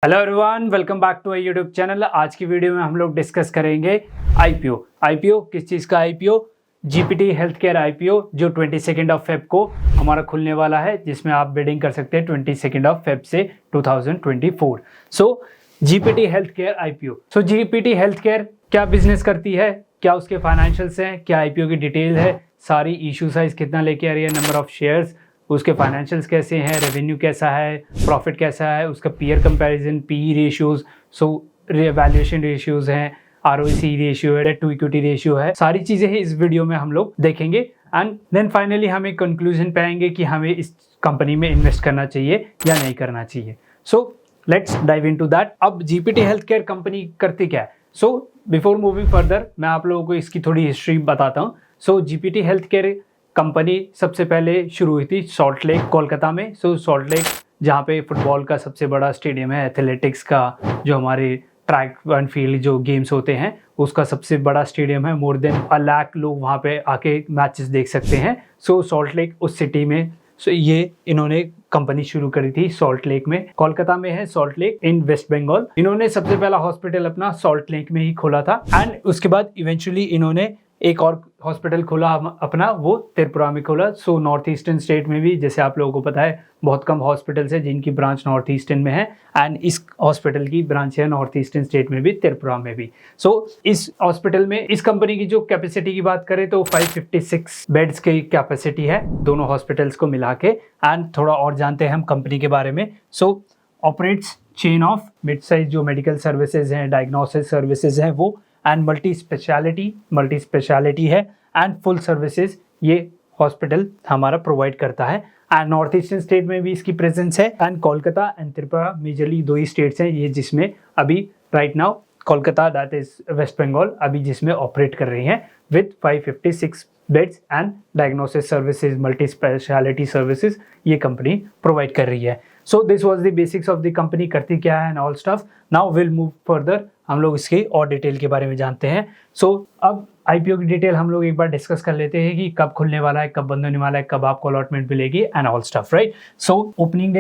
Hello everyone, welcome back to YouTube channel. आज की video में हम लोग डिस्कस करेंगे आईपीओ किस चीज़ का IPO. GPT health care IPO जो 22 फेब को हमारा खुलने वाला है, जिसमें आप बिडिंग कर सकते हैं 22 फेब से 2024। सो जीपीटी हेल्थ केयर आईपीओ। सो जीपीटी हेल्थ केयर क्या बिजनेस करती है, क्या उसके फाइनेंशियल्स हैं, क्या आईपीओ की डिटेल है, सारी इशू साइज कितना लेके आ रही है, नंबर ऑफ शेयर्स, उसके फाइनेंशियल्स कैसे हैं, रेवेन्यू कैसा है, प्रॉफिट कैसा है, उसका पीयर कंपैरिजन, पी रेशियोज, सो वैल्यूएशन रेशियोज हैं, आरओसी रेशियो है, डेट टू इक्विटी रेशियो है, सारी चीज़ें इस वीडियो में हम लोग देखेंगे। एंड देन फाइनली हम एक कंक्लूजन पे आएंगे कि हमें इस कंपनी में इन्वेस्ट करना चाहिए या नहीं करना चाहिए। So let's dive into that. अब जीपीटी हेल्थ केयर कंपनी करती क्या है? सो बिफोर मूविंग फर्दर मैं आप लोगों को इसकी थोड़ी हिस्ट्री बताता हूँ। सो जीपीटी हेल्थ केयर कंपनी सबसे पहले शुरू हुई थी सॉल्ट लेक कोलकाता में। सो सॉल्ट लेक जहाँ पे फुटबॉल का सबसे बड़ा स्टेडियम है, एथलेटिक्स का जो हमारे ट्रैक एंड फील्ड जो गेम्स होते हैं उसका सबसे बड़ा स्टेडियम है। मोर देन 1 लाख लोग वहाँ पे आके मैचेस देख सकते हैं। सो सॉल्ट लेक उस सिटी में ये इन्होंने कंपनी शुरू करी थी सॉल्ट लेक में। कोलकाता में है सॉल्ट लेक इन वेस्ट बंगाल। इन्होंने सबसे पहला हॉस्पिटल अपना सॉल्ट लेक में ही खोला था एंड उसके बाद इवेंचुअली इन्होंने एक और हॉस्पिटल खोला अपना, वो त्रिपुरा में खोला। सो नॉर्थ ईस्टर्न स्टेट में भी, जैसे आप लोगों को पता है, बहुत कम हॉस्पिटल्स है जिनकी ब्रांच नॉर्थ ईस्टर्न में है एंड इस हॉस्पिटल की ब्रांच है नॉर्थ ईस्टर्न स्टेट में भी, त्रिपुरा में भी। सो इस हॉस्पिटल में इस कंपनी की जो कैपेसिटी की बात करें तो 556 बेड्स की कैपेसिटी है दोनों हॉस्पिटल्स को मिला के। एंड थोड़ा और जानते हैं हम कंपनी के बारे में। So operates chain of mid size जो मेडिकल सर्विसेज हैं, डायग्नोसिस सर्विसेज हैं वो, एंड मल्टी स्पेशलिटी है एंड फुल सर्विसेज ये हॉस्पिटल हमारा प्रोवाइड करता है। एंड नॉर्थ ईस्टर्न स्टेट में भी इसकी प्रेजेंस है and Kolkata and Tripura majorly 2 ही स्टेट्स हैं ये जिसमें अभी right now Kolkata that is West Bengal अभी जिसमें ऑपरेट कर रही हैं with 556 beds and diagnosis services, multi speciality services ये कंपनी प्रोवाइड कर रही है। So this was the basics of the company, करती क्या है and all stuff. Now will move further, हम लोग इसके और डिटेल के बारे में जानते हैं। सो अब आईपीओ की डिटेल हम लोग एक बार डिस्कस कर लेते हैं कि कब खुलने वाला है, कब बंद होने वाला है, कब आपको अलॉटमेंट मिलेगी and all stuff, right. So opening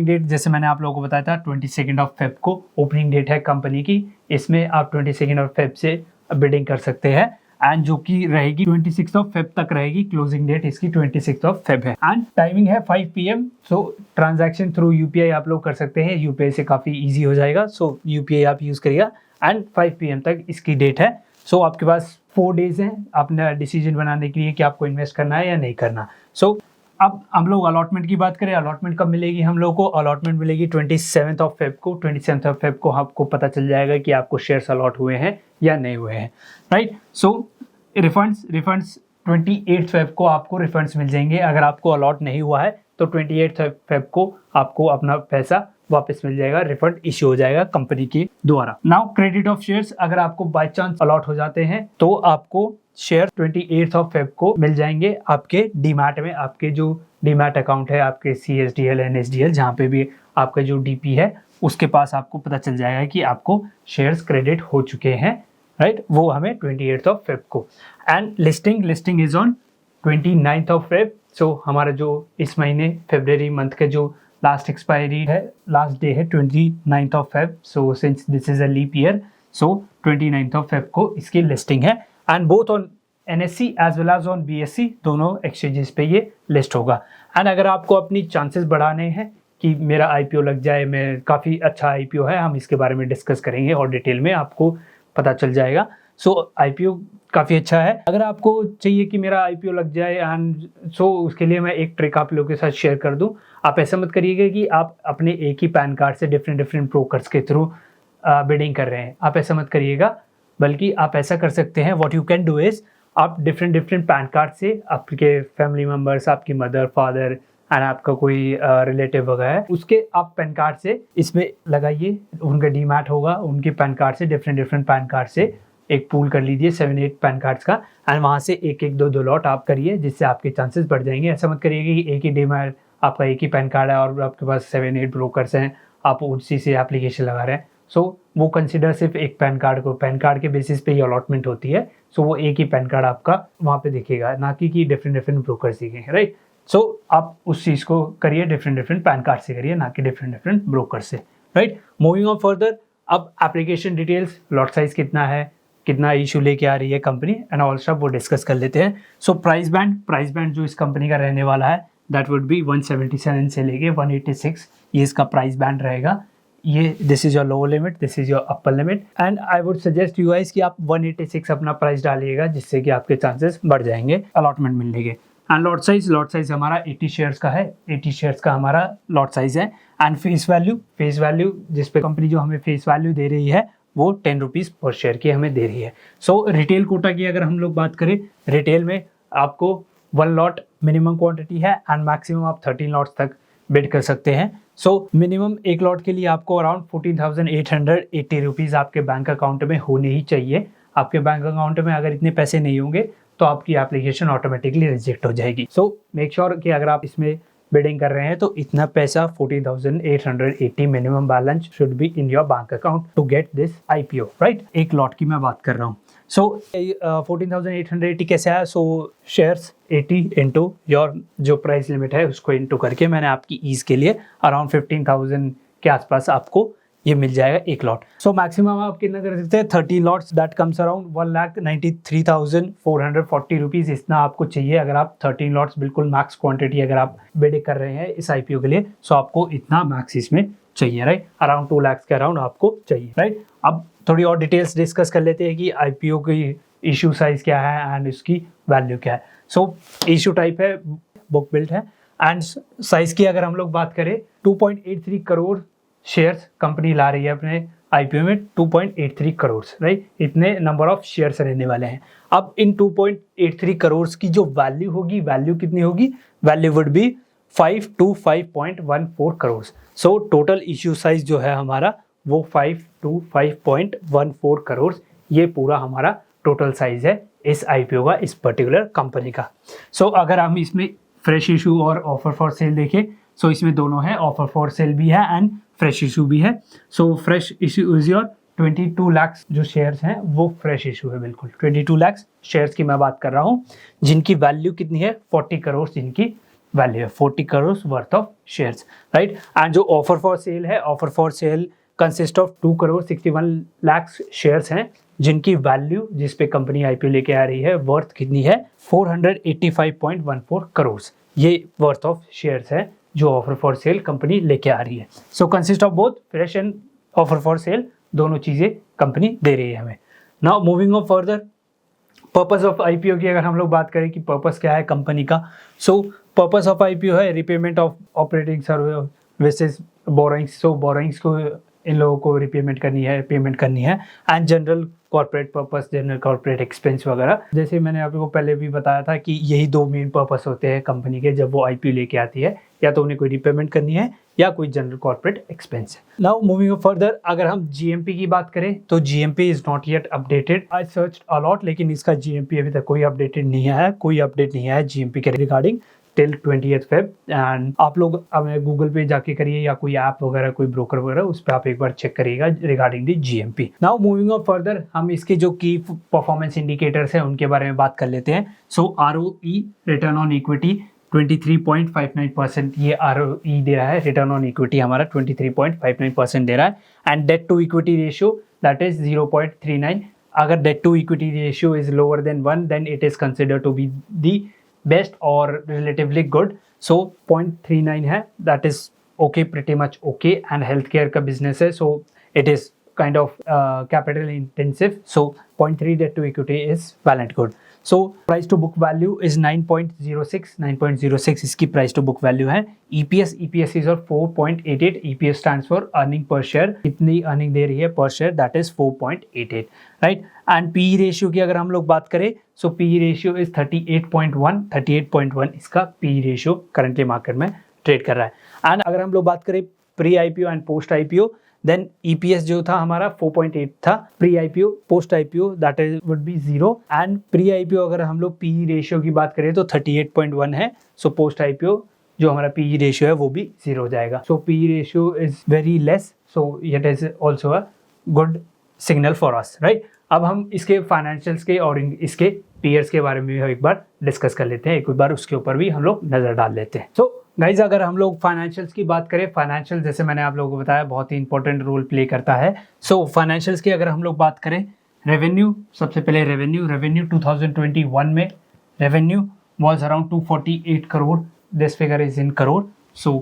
date जैसे मैंने आप लोगों को बताया था 22 फेब को ओपनिंग डेट है कंपनी की। इसमें आप 22 फेब से बिडिंग कर सकते हैं एंड जो कि रहेगी 26 फेब तक रहेगी। क्लोजिंग डेट इसकी 26 फेब है एंड टाइमिंग है 5 PM। सो ट्रांजैक्शन थ्रू यूपीआई आप लोग कर सकते हैं, यूपीआई से काफ़ी इजी हो जाएगा। सो यूपीआई आप यूज़ करिएगा एंड 5 PM तक इसकी डेट है। सो आपके पास 4 डेज हैं अपना डिसीजन बनाने के लिए कि आपको इन्वेस्ट करना है या नहीं करना। सो अब हम लोग अलॉटमेंट की बात करें, अलॉटमेंट कब मिलेगी हम लोग को? अलॉटमेंट मिलेगी 27 फेब को। 27 फेब को आपको पता चल जाएगा कि आपको शेयर्स अलॉट हुए हैं या नहीं हुए हैं, राइट। सो रिफंड्स 28 फेब को आपको रिफंड्स मिल जाएंगे। अगर आपको अलॉट नहीं हुआ है तो 28 फेब को आपको अपना पैसा वापस मिल जाएगा, रिफंड इश्यू हो जाएगा कंपनी के द्वारा। नाउ क्रेडिट ऑफ शेयर्स, अगर आपको बाय चांस अलॉट हो जाते हैं तो आपको शेयर 28 फेब को मिल जाएंगे आपके डीमैट में। आपके जो डीमैट अकाउंट है, आपके CSDL NSDL जहाँ पे भी आपका जो DP है उसके पास आपको पता चल जाएगा कि आपको शेयर्स क्रेडिट हो चुके हैं, राइट। वो हमें 28 फेब को। And listing is on 29 Feb. So हमारा जो इस महीने फरवरी मंथ का जो लास्ट एक्सपायरी है, लास्ट डे है 29 Feb. So since this is a leap year, so 29 Feb को इसकी लिस्टिंग है and both on NSE as well as on BSE दोनों एक्सचेंजेस पे ये लिस्ट होगा। एंड अगर आपको अपनी चांसेस बढ़ाने हैं कि मेरा IPO लग जाए, मैं काफ़ी अच्छा IPO है, हम इसके बारे में डिस्कस करेंगे और डिटेल में आपको पता चल जाएगा। सो IPO काफ़ी अच्छा है। अगर आपको चाहिए कि मेरा IPO लग जाए एंड सो उसके लिए मैं एक ट्रिक आप लोगों के साथ शेयर कर दूं। आप ऐसा मत करिएगा कि आप अपने एक ही पैन कार्ड से डिफरेंट ब्रोकर्स के थ्रू बिडिंग कर रहे हैं। आप ऐसा मत करिएगा, बल्कि आप ऐसा कर सकते हैं, what you can do is आप डिफरेंट पैन कार्ड से आपके फैमिली मेम्बर्स, आपकी मदर फादर एंड आपका कोई रिलेटिव वगैरह है, उसके आप पैन कार्ड से इसमें लगाइए। उनका डीमैट होगा, उनके पैन कार्ड से डिफरेंट पैन कार्ड से एक पूल कर लीजिए 7-8 पैन कार्ड्स का एंड वहाँ से एक 2 लॉट आप करिए, जिससे आपके चांसेस बढ़ जाएंगे। ऐसा मत करिएगा कि एक ही डीमैट आपका एक ही पैन कार्ड है और आपके पास 7-8 ब्रोकर्स हैं, आप उसी से एप्लीकेशन लगा रहे हैं। सो वो कंसिडर सिर्फ एक पैन कार्ड के बेसिस पे ही अलॉटमेंट होती है। सो वो एक ही पैन कार्ड आपका वहाँ पे दिखेगा, ना कि डिफरेंट ब्रोकर्स दिखेंगे, राइट। सो आप उस चीज़ को करिए डिफरेंट पैन कार्ड से करिए, ना कि डिफरेंट ब्रोकर से। राइट। मूविंग ऑन फर्दर, अब एप्लीकेशन डिटेल्स, लॉट साइज कितना है, कितना इशू लेके आ रही है कंपनी एंड ऑल स्टफ वो डिस्कस कर लेते हैं। सो प्राइस बैंड जो इस कंपनी का रहने वाला है दैट वुड बी 177 से लेके 186, ये इसका प्राइस बैंड रहेगा। ये this is your lower limit, this is your upper limit and I would suggest you guys कि आप 186 अपना प्राइस डालिएगा, जिससे कि आपके चांसेस बढ़ जाएंगे अलॉटमेंट मिलने के। एंड लॉट साइज हमारा 80 शेयर्स का है, 80 शेयर्स का हमारा लॉट साइज है। एंड फेस वैल्यू जिस पे कंपनी जो हमें फेस वैल्यू दे रही है वो 10 रुपीज़ पर शेयर की हमें दे रही है। सो रिटेल कोटा की अगर हम लोग बात करें, रिटेल में आपको 1 लॉट मिनिमम क्वांटिटी है एंड मैक्सिमम आप 13 लॉट्स तक बिड कर सकते हैं। सो मिनिमम एक लॉट के लिए आपको अराउंड 14,880 रुपीज़ आपके बैंक अकाउंट में होने ही चाहिए। आपके बैंक अकाउंट में अगर इतने पैसे नहीं होंगे तो आपकी एप्लीकेशन ऑटोमेटिकली रिजेक्ट हो जाएगी। सो मेक श्योर कि अगर आप इसमें बिडिंग कर रहे हैं तो इतना पैसा 14,880 minimum balance should be in your bank account to get this IPO, right. एक लॉट की मैं बात कर रहा हूँ। सो 14,880 कैसे आया? सो शेयर्स 80 इंटू योर जो प्राइस लिमिट है उसको इंटू करके मैंने आपकी ईज के लिए अराउंड 15,000 के आसपास आपको ये मिल जाएगा एक लॉट। सो मैक्सिमम आप कितना कर सकते हैं? 30 lots, that comes around 1,93,440 rupees. इतना आपको चाहिए अगर आप 13 लॉट्स बिल्कुल मैक्स क्वांटिटी अगर आप बिड कर रहे हैं इस IPO के लिए। सो आपको इतना मैक्स इसमें चाहिए, राइट। अराउंड 2 लाख के अराउंड आपको चाहिए, राइट। अब थोड़ी और डिटेल्स डिस्कस कर लेते हैं कि IPO की इशू साइज क्या है एंड उसकी वैल्यू क्या है। सो इशू टाइप है, बुक बिल्ड है एंड साइज की अगर हम लोग बात करें 2.83 करोड़ शेयर्स कंपनी ला रही है अपने IPO में, 2.83 करोड़, राइट। इतने नंबर ऑफ शेयर्स रहने वाले हैं। अब इन 2.83 करोड़ की जो वैल्यू होगी, वैल्यू कितनी होगी? Value would be 5 to 5.14 crore. So total issue size जो है हमारा वो 5 to 5.14 करोड़, ये पूरा हमारा टोटल साइज है इस IPO का, इस पर्टिकुलर कंपनी का। सो अगर हम इसमें फ्रेश इशू और ऑफर फॉर सेल देखें, सो इसमें दोनों है, ऑफर फॉर सेल भी है एंड फ्रेश इशू भी है। So fresh issue is your 22 lakh जो शेयर्स हैं वो फ्रेश इशू है, बिल्कुल 22 लाख शेयर्स की मैं बात कर रहा हूँ, जिनकी वैल्यू कितनी है? 40 करोड़ जिनकी वैल्यू है, 40 crore worth of shares, right. And जो ऑफर फॉर सेल है, offer for cell consist of 2 crore 61 lakh shares हैं, जिनकी वैल्यू जिस पे कंपनी IPO लेके आ रही है वर्थ कितनी है? 485.14 करोड़, ये वर्थ ऑफ शेयर्स है जो ऑफर फॉर सेल कंपनी लेके आ रही है। So consist of both fresh and offer for sale, दोनों चीज़ें कंपनी दे रही है हमें। Now moving on further, purpose of IPO की अगर हम लोग बात करें कि पर्पस क्या है कंपनी का, सो पर्पस ऑफ IPO है repayment of operating services borrowings. So borrowings को इन लोगों को रिपेमेंट करनी है, पेमेंट करनी है and general corporate purpose, general corporate expense वगैरह। जैसे मैंने आपको पहले भी बताया था कि यही 2 मेन पर्पस होते हैं कंपनी के जब वो IPO लेके आती है, या तो उन्हें कोई रिपेमेंट करनी है या कोई जनरल कॉर्पोरेट एक्सपेंस है। नाउ मूविंग फर्दर, अगर हम GMP की बात करें तो GMP is not yet updated. I search a lot, लेकिन इसका GMP अभी तक कोई अपडेटेड नहीं आया, कोई अपडेट नहीं आया GMP के regarding till 20th Feb। And आप लोग हमें गूगल पे जाके करिए या कोई ऐप वगैरह, कोई ब्रोकर वगैरह, उस पर आप एक बार चेक करिएगा regarding the GMP। Now moving on further, हम इसके जो की परफॉर्मेंस इंडिकेटर्स हैं उनके बारे में बात कर लेते हैं। सो ROE, रिटर्न ऑन इक्विटी 23.59%, ये ROE दे रहा है, रिटर्न ऑन इक्विटी हमारा 23.59% दे रहा है। And debt to equity ratio that is 0.39। अगर debt to equity ratio is lower than 1 then it is consider to be the best और रिलेटिवली गुड। सो 0.39 है, that is okay, pretty much okay. And health care का business है, so it is kind of capital intensive, so 0.3 debt to equity is well and good. So price to book value is 9.06 इसकी price to book value है। EPS is और 4.88, EPS stands for earning per share, कितनी earning दे रही है पर share, that is 4.88, right. And PE ratio की अगर हम लोग बात करें, सो PE रेशियो इज 38.1 इसका PE रेशियो करंटली मार्केट में ट्रेड कर रहा है। एंड अगर हम लोग बात करें pre IPO and post IPO, then EPS जो था हमारा 4.8 था pre IPO, post IPO that is would be 0। And pre IPO अगर हम लोग PE रेशियो की बात करें तो 38.1 है। सो पोस्ट IPO जो हमारा PE रेशियो है वो भी 0 हो जाएगा। सो PE ratio is very less, so it is also a good signal for us, right. अब हम इसके फाइनेंशियल्स के और इसके पीयर्स के बारे में भी हम एक बार डिस्कस कर लेते हैं, एक बार उसके ऊपर भी हम लोग नज़र डाल लेते हैं। सो गाइज, अगर हम लोग फाइनेंशियल्स की बात करें, फाइनेंशियल जैसे मैंने आप लोगों को बताया बहुत ही इंपॉर्टेंट रोल प्ले करता है। सो फाइनेंशियल्स की अगर हम लोग बात करें, रेवेन्यू, सबसे पहले रेवेन्यू 2021 में revenue was around 248 crore. This figure is in crore, so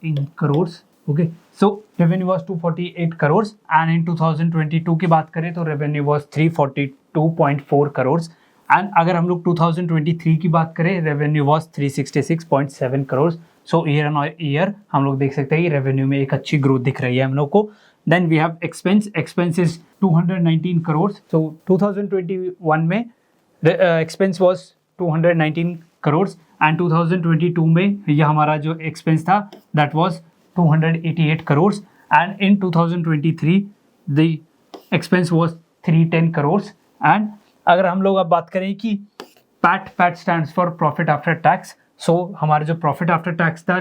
in crores. Okay, so revenue was 248 crores and in 2022 की बात करें तो revenue was 342.4 crores and अगर हम लोग 2023 की बात करें revenue was 366.7 crores. So year on year हम लोग देख सकते हैं कि revenue में एक अच्छी growth दिख रही है हम लोग को. Then we have expense is 219 crores. So 2021 में expense was 219 crores and 2022 में यह हमारा जो एक्सपेंस था that was 288 crores and in 2023 the expense was 310 crores and अगर हम लोग अब बात करें कि PAT stands for profit after tax. so हमारा जो profit after tax था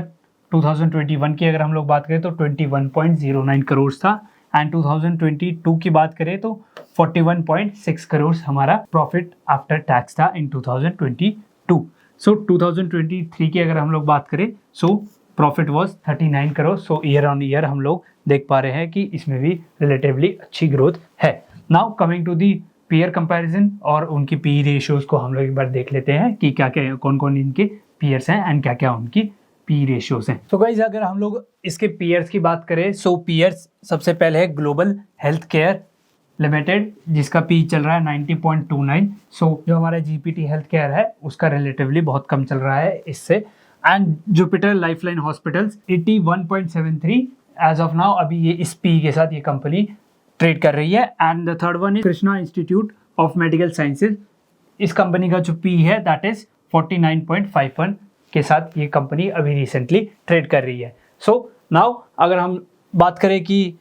2021 की अगर हम लोग बात करें तो 21.09 crores था and 2022 की बात करें तो 41.6 करोड़ हमारा प्रॉफिट आफ्टर टैक्स था इन 2022. सो 2023 की अगर हम लोग बात करें so profit was 39 crore. So year on year हम लोग देख पा रहे हैं कि इसमें भी रिलेटिवली अच्छी ग्रोथ है. Now coming to the peer comparison और उनकी पी रेशियोज को हम लोग एक बार देख लेते हैं कि क्या क्या कौन कौन इनके पीयर्स हैं एंड क्या क्या उनकी पी रेशियोज हैं. सो गाइज, अगर हम लोग इसके पीयर्स की बात करें सो पीयर्स सबसे पहले है ग्लोबल हेल्थ केयर लिमिटेड जिसका पी चल रहा है 90.29. सो जो हमारा जीपीटी हेल्थ केयर है उसका रिलेटिवली बहुत कम चल रहा है इससे. And Jupiter Lifeline Hospitals 81.73 as of now. अभी ये इस पी के साथ ये कंपनी ट्रेड कर रही है. And the third one is Krishna institute of medical sciences. इस कंपनी का जो पी है दैट इज 49.51 के साथ ये कंपनी अभी रिसेंटली ट्रेड कर रही है. सो नाउ अगर हम बात करें कि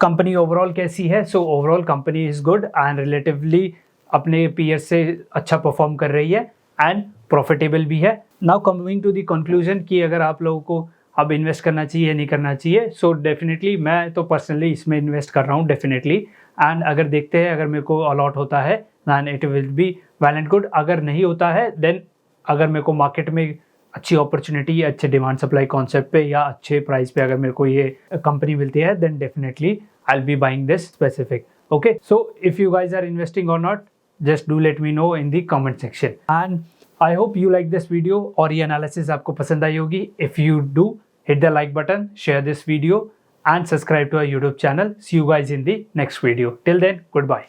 कंपनी ओवरऑल कैसी है, so overall company is good and relatively अपने पीयर से अच्छा परफॉर्म कर रही है एंड प्रॉफिटेबल भी है. Now coming to the conclusion कि अगर आप लोगों को अब इन्वेस्ट करना चाहिए या नहीं करना चाहिए. सो डेफिनेटली मैं तो पर्सनली इसमें इन्वेस्ट कर रहा हूँ डेफिनेटली. एंड अगर देखते हैं अगर मेरे को अलॉट होता है then it will be well and good. अगर नहीं होता है देन अगर मेरे को मार्केट में अच्छी अपॉर्चुनिटी या अच्छे डिमांड सप्लाई कॉन्सेप्ट पे या अच्छे प्राइस पे अगर मेरे को ये कंपनी मिलती है then definitely I'll be buying this specific. Okay, so if you guys are investing or not, just do let me know in the comment section. And I hope you like this video और ये analysis आपको पसंद आई होगी. If you do, hit the like button, share this video and subscribe to our YouTube channel. See you guys in the next video. Till then, goodbye.